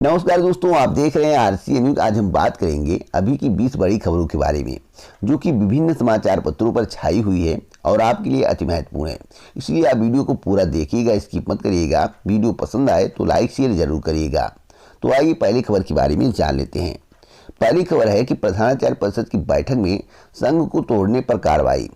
नमस्कार दोस्तों, आप देख रहे हैं आरसीए न्यूज। आज हम बात करेंगे अभी की 20 बड़ी खबरों के बारे में जो कि विभिन्न समाचार पत्रों पर छाई हुई है और आपके लिए अति महत्वपूर्ण है। इसलिए आप वीडियो को पूरा देखिएगा, स्किप मत करिएगा। वीडियो पसंद आए तो लाइक शेयर जरूर करिएगा। तो आइए पहली खबर के बारे में जान लेते हैं। पहली खबर है कि प्रधानाचार्य परिषद की बैठक में संघ को तोड़ने पर कार्रवाई।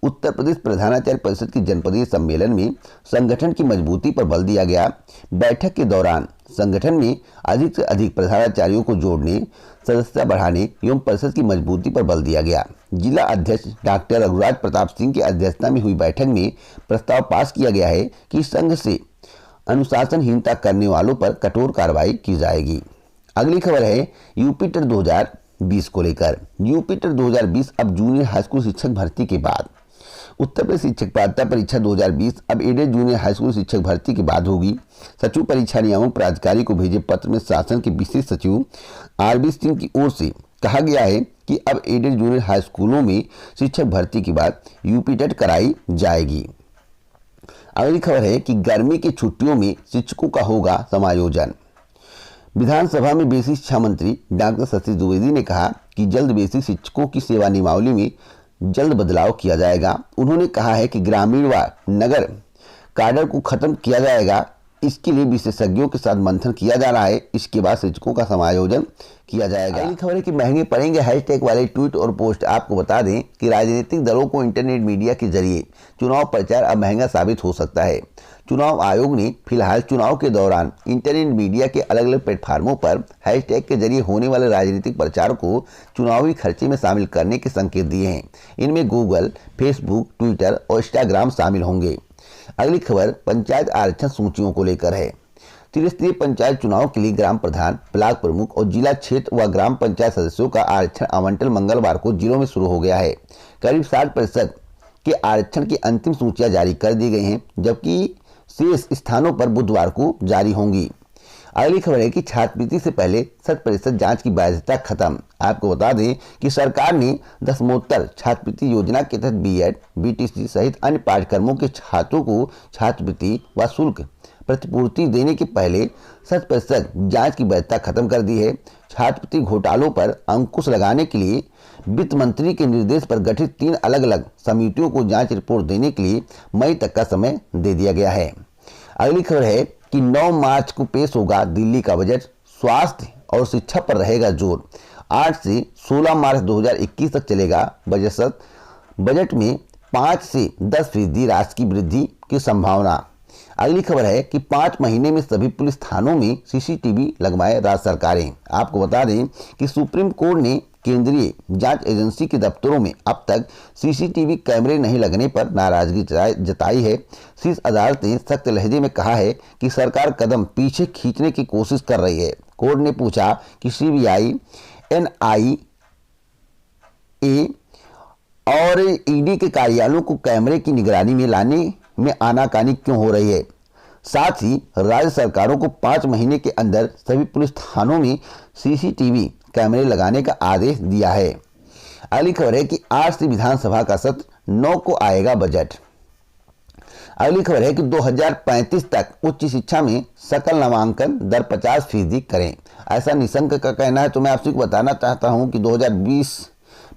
उत्तर प्रदेश प्रधानाचार्य परिषद के जनपदीय सम्मेलन में संगठन की मजबूती पर बल दिया गया। बैठक के दौरान संगठन में अधिक से अधिक प्रधानाचार्यों को जोड़ने, सदस्यता बढ़ाने एवं परिषद की मजबूती पर बल दिया गया। जिला अध्यक्ष डॉक्टर रघुराज प्रताप सिंह की अध्यक्षता में हुई बैठक में प्रस्ताव पास किया गया है कि संघ से अनुशासनहीनता करने वालों पर कठोर कार्रवाई की जाएगी। अगली खबर है यूपीटर 2020 को लेकर। यूपीटर 2020 अब जूनियर हाई स्कूल शिक्षक भर्ती के बाद उत्तर प्रदेश शिक्षक पात्रता परीक्षा 2020 अब एडेड जूनियर हाई स्कूल शिक्षक भर्ती के बाद होगी। सचिव परीक्षा नियामक प्राधिकारी को भेजे पत्र में शासन के विशेष सचिव आरबी सिंह की ओर से कहा गया है कि अब एडेड जूनियर हाई स्कूलों में शिक्षक भर्ती के बाद यूपीटेट कराई जाएगी। अगली खबर है कि गर्मी की छुट्टियों में शिक्षकों का होगा समायोजन। विधानसभा में बेसिक शिक्षा मंत्री डॉक्टर सतीश द्विवेदी ने कहा कि जल्द बेसिक शिक्षकों की सेवा नियमावली में जल्द बदलाव किया जाएगा। उन्होंने कहा है कि ग्रामीण व नगर काडर को खत्म किया जाएगा। इसके लिए विशेषज्ञों के साथ मंथन किया जा रहा है। इसके बाद शिक्षकों का समायोजन किया जाएगा। अगली खबर है कि महंगे पड़ेंगे हैशटैग वाले ट्वीट और पोस्ट। आपको बता दें कि राजनीतिक दलों को इंटरनेट मीडिया के जरिए चुनाव प्रचार अब महंगा साबित हो सकता है। चुनाव आयोग ने फिलहाल चुनाव के दौरान इंटरनेट मीडिया के अलग अलग प्लेटफार्मों पर हैशटैग के जरिए होने वाले राजनीतिक प्रचार को चुनावी खर्चे में शामिल करने के संकेत दिए हैं। इनमें गूगल, फेसबुक, ट्विटर और इंस्टाग्राम शामिल होंगे। अगली खबर पंचायत आरक्षण सूचियों को लेकर है। त्रिस्तरीय पंचायत चुनाव के लिए ग्राम प्रधान, ब्लॉक प्रमुख और जिला क्षेत्र व ग्राम पंचायत सदस्यों का आरक्षण आवंटन मंगलवार को जिलों में शुरू हो गया है। करीब 60% के आरक्षण की अंतिम सूचियां जारी कर दी गई हैं, जबकि शेष स्थानों पर बुधवार को जारी होंगी। अगली खबर है कि छात्रवृत्ति से पहले 100% जांच की बाध्यता खत्म। आपको बता दें कि सरकार ने दसमोत्तर छात्रवृत्ति योजना के तहत बीएड, बीटीसी सहित अन्य पाठ्यक्रमों के छात्रों को छात्रवृत्ति व शुल्क प्रतिपूर्ति देने के पहले 100% जांच की बाध्यता खत्म कर दी है। छात्रवृत्ति घोटालों पर अंकुश लगाने के लिए वित्त मंत्री के निर्देश पर गठित 3 अलग अलग समितियों को जांच रिपोर्ट देने के लिए मई तक का समय दे दिया गया है। अगली खबर है कि 9 मार्च को पेश होगा दिल्ली का बजट। स्वास्थ्य और शिक्षा पर रहेगा जोर। 8 से 16 मार्च 2021 तक चलेगा बजट सत्र। बजट में 5 से 10% राशि की वृद्धि की संभावना। अगली खबर है कि 5 महीने में सभी पुलिस थानों में सीसीटीवी लगवाए राज्य सरकारें। आपको बता दें कि सुप्रीम कोर्ट ने केंद्रीय जांच एजेंसी के दफ्तरों में अब तक सीसीटीवी कैमरे नहीं लगने पर नाराजगी जताई है। शीर्ष अदालत ने सख्त लहजे में कहा है कि सरकार कदम पीछे खींचने की कोशिश कर रही है। कोर्ट ने पूछा कि सीबीआई, एनआईए और ईडी के कार्यालयों को कैमरे की निगरानी में लाने में आनाकानी क्यों हो रही है। साथ ही राज्य सरकारों को 5 महीने के अंदर सभी पुलिस थानों में सीसीटीवी कैमरे लगाने का आदेश दिया है। अगली खबर है कि आज से विधानसभा का सत्र, 9 को आएगा बजट। अगली खबर है कि 2035 तक उच्च शिक्षा में सकल नामांकन दर 50% करें, ऐसा निशंक का कहना है। तो मैं आपसे बताना चाहता हूं कि 2020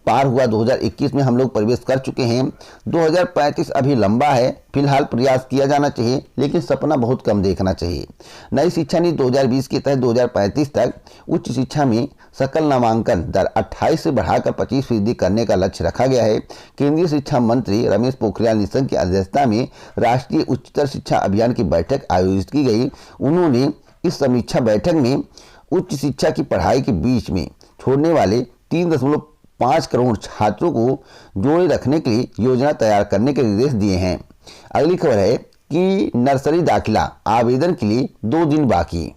पार हुआ, 2021 में हम लोग प्रवेश कर चुके हैं। 2035 अभी लंबा है। फिलहाल प्रयास किया जाना चाहिए, लेकिन सपना बहुत कम देखना चाहिए। नई शिक्षा नीति 2020 के तहत 2035 तक उच्च शिक्षा में सकल नामांकन दर 28 से बढ़ाकर 25% करने का लक्ष्य रखा गया है। केंद्रीय शिक्षा मंत्री रमेश पोखरियाल निशंक की अध्यक्षता में राष्ट्रीय उच्चतर शिक्षा अभियान की बैठक आयोजित की गई। उन्होंने इस समीक्षा बैठक में उच्च शिक्षा की पढ़ाई के बीच में छोड़ने वाले 3.5 करोड़ छात्रों को जोड़े रखने के लिए योजना तैयार करने के निर्देश दिए हैं। अगली खबर है कि नर्सरी दाखिला आवेदन के लिए 2 दिन बाकी।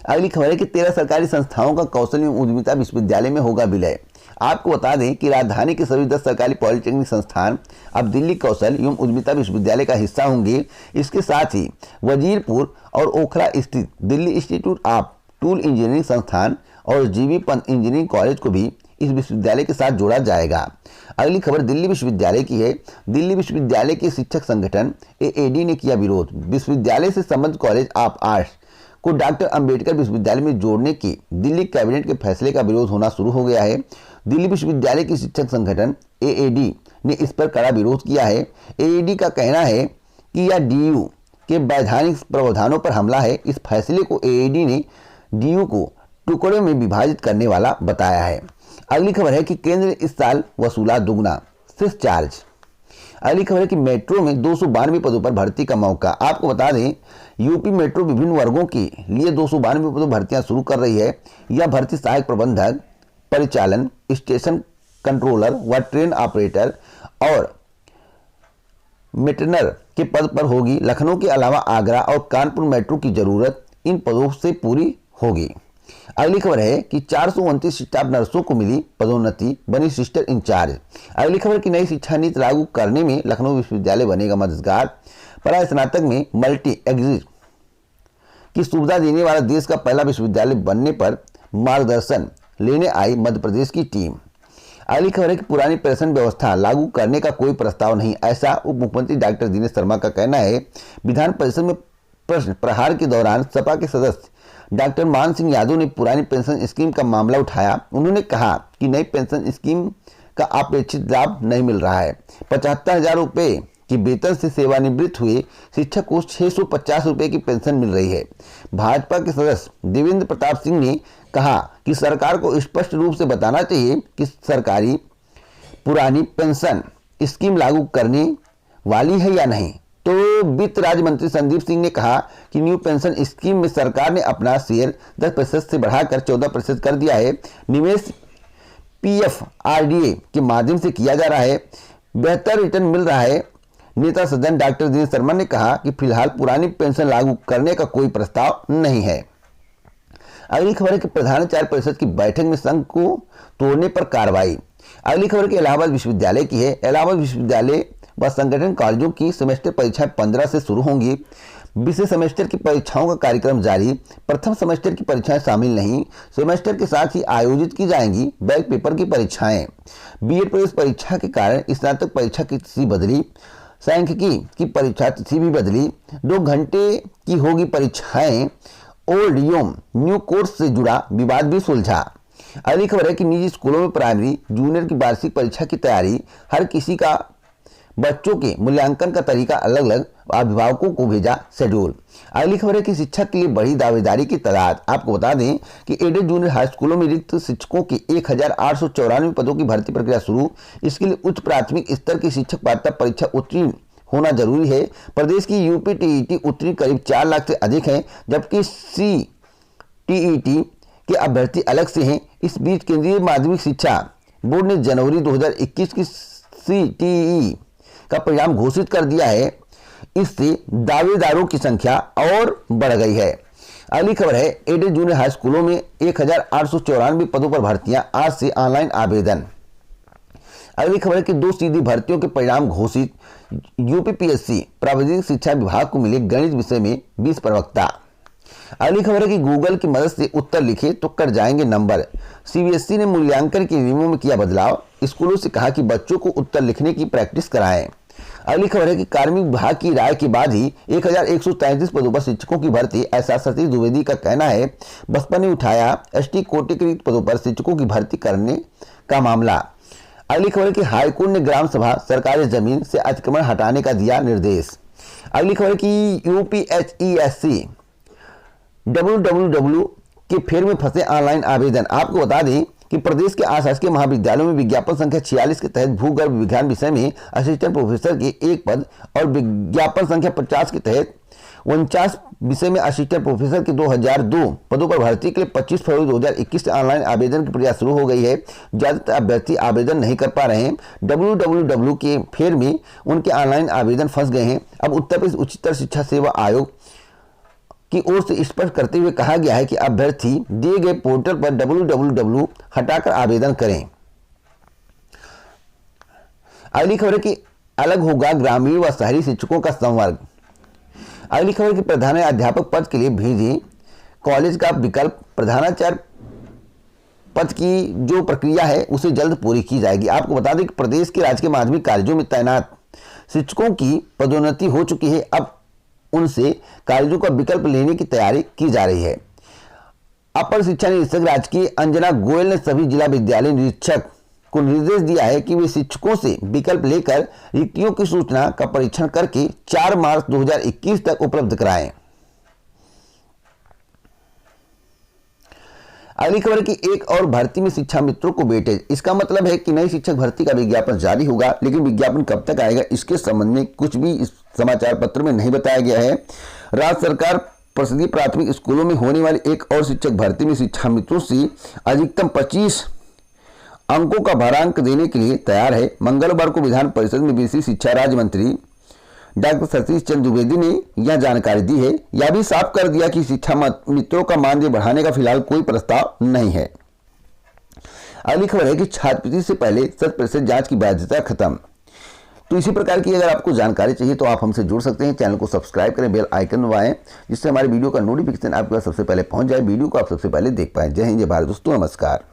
अगली खबर है कि 13 सरकारी संस्थाओं का कौशल एवं उद्यमिता विश्वविद्यालय में होगा विलय। आपको बता दें कि राजधानी के सभी 10 सरकारी पॉलिटेक्निक संस्थान अब दिल्ली कौशल एवं उद्यमिता विश्वविद्यालय का हिस्सा होंगे। इसके साथ ही वजीरपुर और ओखला स्थित Delhi institute of tool engineering संस्थान और जीबी पंत इंजीनियरिंग कॉलेज को भी इस विश्वविद्यालय के साथ जोड़ा जाएगा। अगली खबर दिल्ली विश्वविद्यालय की है। दिल्ली विश्वविद्यालय के शिक्षक संगठन एएडी ने किया विरोध। विश्वविद्यालय से संबद्ध कॉलेज ऑफ आर्ट्स को डॉक्टर अंबेडकर विश्वविद्यालय में जोड़ने के दिल्ली कैबिनेट के फैसले का विरोध होना शुरू हो गया है। दिल्ली विश्वविद्यालय के शिक्षक संगठन एएडी ने इस पर कड़ा विरोध किया है। एएडी का कहना है कि यह डीयू के वैधानिक प्रावधानों पर हमला है। इस फैसले को एएडी ने डीयू को टुकड़ों में विभाजित करने वाला बताया है। अगली खबर है कि केंद्र इस साल वसूला दुगना सेस चार्ज। अगली खबर है कि मेट्रो में 292 पदों पर भर्ती का मौका। आपको बता दें, यूपी मेट्रो विभिन्न वर्गों के लिए 292 पदों भर्तियां शुरू कर रही है। यह भर्ती सहायक प्रबंधक, परिचालन, स्टेशन कंट्रोलर व ट्रेन ऑपरेटर और मेंटेनर के पद पर होगी। लखनऊ के अलावा आगरा और कानपुर मेट्रो की जरूरत इन पदों से पूरी होगी। अगली खबर है कि 429 स्टाफ नर्सों को मिली पदोन्नति, बनी सिस्टर इंचार्ज। अगली खबर की नई शिक्षा नीति लागू करने में लखनऊ विश्वविद्यालय बनेगा मददगार। परा स्नातक में मल्टी एग्जिट की सुविधा देने वाला देश का पहला विश्वविद्यालय बनने पर मार्गदर्शन लेने आई मध्य प्रदेश की टीम। अगली खबर है कि पुरानी पेंशन व्यवस्था लागू करने का कोई प्रस्ताव नहीं, ऐसा उप मुख्यमंत्री डॉक्टर दिनेश शर्मा का कहना है। विधान परिषद में प्रश्न प्रहार के दौरान सपा के सदस्य डॉक्टर मान सिंह यादव ने पुरानी पेंशन स्कीम का मामला उठाया। उन्होंने कहा कि नई पेंशन स्कीम का अपेक्षित लाभ नहीं मिल रहा है। 75,000 रुपये की वेतन से सेवानिवृत्त हुए शिक्षक को 650 रुपये की पेंशन मिल रही है। भाजपा के सदस्य देवेंद्र प्रताप सिंह ने कहा कि सरकार को स्पष्ट रूप से बताना चाहिए कि सरकारी पुरानी पेंशन स्कीम लागू करने वाली है या नहीं। तो वित्त राज्य मंत्री संदीप सिंह ने कहा कि न्यू पेंशन स्कीम में सरकार ने अपना शेयर 10% से बढ़ाकर 14% कर दिया है। निवेश पीएफआरडीए के माध्यम से किया जा रहा है, बेहतर रिटर्न मिल रहा है। नेता सदन डॉक्टर दिनेश शर्मा ने कहा कि फिलहाल पुरानी पेंशन लागू करने का कोई प्रस्ताव नहीं है। अगली खबर है कि प्रधानाचार्य परिषद की बैठक में संघ को तोड़ने पर कार्रवाई। अगली खबर की इलाहाबाद विश्वविद्यालय की है। इलाहाबाद विश्वविद्यालय व संगठन कॉलेजों की सेमेस्टर परीक्षाएं 15 से शुरू होंगी। विषय सेमेस्टर की परीक्षाओं का कार्यक्रम जारी। प्रथम सेमेस्टर की परीक्षाएं शामिल नहीं, सेमेस्टर के साथ ही आयोजित की जाएंगी बैक पेपर की परीक्षाएं। बीएड प्रवेश परीक्षा के कारण स्नातक परीक्षा की तिथि बदली, सांख्यिकी की परीक्षा तिथि भी बदली। 2 घंटे की होगी परीक्षाएं। ओल्ड योम न्यू कोर्स से जुड़ा विवाद भी सुलझा। अगली खबर है कि निजी स्कूलों में प्राइमरी जूनियर की वार्षिक परीक्षा की तैयारी। हर किसी का बच्चों के मूल्यांकन का तरीका अलग अलग, अभिभावकों को भेजा शेड्यूल। अगली खबर है कि शिक्षक के लिए बढ़ी दावेदारी की तादाद। आपको बता दें कि एडेड जूनियर हाई स्कूलों में रिक्त शिक्षकों की 1894 पदों की भर्ती प्रक्रिया शुरू। इसके लिए उच्च प्राथमिक स्तर की शिक्षक पात्रता परीक्षा उत्तीर्ण होना जरूरी है। प्रदेश की यूपीटीईटी उत्तीर्ण करीब 4 लाख से अधिक है, जबकि सीटीईटी के अभ्यर्थी अलग से हैं। इस बीच केंद्रीय माध्यमिक शिक्षा बोर्ड ने जनवरी 2021 की सीटीई का परिणाम घोषित कर दिया है। इससे दावेदारों की संख्या और बढ़ गई है। अगली खबर है एडेड जूनियर हाई स्कूलों में 1894 पदों पर भर्तियां, आज से ऑनलाइन आवेदन। अगली खबर है कि 2 सीधी भर्तियों के परिणाम घोषित। यूपीपीएससी प्राविधिक शिक्षा विभाग को मिले गणित विषय में 20 प्रवक्ता। अगली खबर है कि गूगल की मदद से उत्तर लिखे तो कट जाएंगे नंबर। सीबीएसई ने मूल्यांकन के नियमों में किया बदलाव। स्कूलों से कहा कि बच्चों को उत्तर लिखने की प्रैक्टिस कराएं। अगली खबर है कि कार्मिक विभाग की राय के बाद ही 1133 पदों पर शिक्षकों की भर्ती, ऐसा सतीश द्विवेदी का कहना है। बसपा ने उठाया एसटी कोटे के पदों पर शिक्षकों की भर्ती करने का मामला। अगली खबर है कि हाईकोर्ट ने ग्राम सभा सरकारी जमीन से अतिक्रमण हटाने का दिया निर्देश। अगली खबर है कि यूपीएचईएससी www के फेर में फंसे ऑनलाइन आवेदन। आपको बता दें कि प्रदेश के आशासकीय महाविद्यालयों में विज्ञापन संख्या 46 के तहत भूगर्भ विज्ञान विषय में असिस्टेंट प्रोफेसर के 1 पद और विज्ञापन संख्या 50 के तहत 49 विषय में असिस्टेंट प्रोफेसर के 2002 पदों पर भर्ती के लिए 25 फरवरी 2021 से ऑनलाइन आवेदन की प्रक्रिया शुरू हो गई है। ज्यादातर अभ्यर्थी आवेदन नहीं कर पा रहे हैं। www के फेर में उनके ऑनलाइन आवेदन फंस गए हैं। अब उत्तर प्रदेश उच्चतर शिक्षा सेवा आयोग की ओर से स्पष्ट करते हुए कहा गया है कि अभ्यर्थी दिए गए पोर्टल पर www हटाकर आवेदन करें। अगली खबर है कि अलग होगा ग्रामीण व शहरी शिक्षकों का संवर्ग। अगली खबर कि प्रधानाध्यापक पद के लिए भेजे कॉलेज का विकल्प। प्रधानाचार्य पद की जो प्रक्रिया है उसे जल्द पूरी की जाएगी। आपको बता दें कि प्रदेश के राजकीय माध्यमिक कॉलेजों में तैनात शिक्षकों की पदोन्नति हो चुकी है। अब उनसे कॉलेजों का विकल्प लेने की तैयारी की जा रही है। अपर शिक्षा निरीक्षक राजकीय अंजना गोयल ने सभी जिला विद्यालय निरीक्षक को निर्देश दिया है कि वे शिक्षकों से विकल्प लेकर रिक्तियों की सूचना का परीक्षण करके 4 मार्च 2021 तक उपलब्ध कराएं। अगली खबर की एक और भर्ती में शिक्षा मित्रों को वेटेज। इसका मतलब है कि नई शिक्षक भर्ती का विज्ञापन जारी होगा, लेकिन विज्ञापन कब तक आएगा इसके संबंध में कुछ भी इस समाचार पत्र में नहीं बताया गया है। राज्य सरकार परिषदीय प्राथमिक स्कूलों में होने वाली एक और शिक्षक भर्ती में शिक्षा मित्रों से अधिकतम 25 अंकों का भारांक देने के लिए तैयार है। मंगलवार को विधान परिषद में विशेष शिक्षा राज्य मंत्री डॉक्टर सतीश चंद्र द्विवेदी ने यह जानकारी दी है। यह भी साफ कर दिया कि शिक्षा मित्रों का मानदेय बढ़ाने का फिलहाल कोई प्रस्ताव नहीं है। अगली खबर है कि छात्रवृत्ति से पहले 100% जांच की बाध्यता खत्म। तो इसी प्रकार की अगर आपको जानकारी चाहिए तो आप हमसे जुड़ सकते हैं। चैनल को सब्सक्राइब करें, बेल आइकन दबाएं, जिससे हमारे वीडियो का नोटिफिकेशन आपके पास सबसे पहले पहुंच जाए, वीडियो को आप सबसे पहले देख पाएं। जय हिंद, जय भारत दोस्तों, नमस्कार।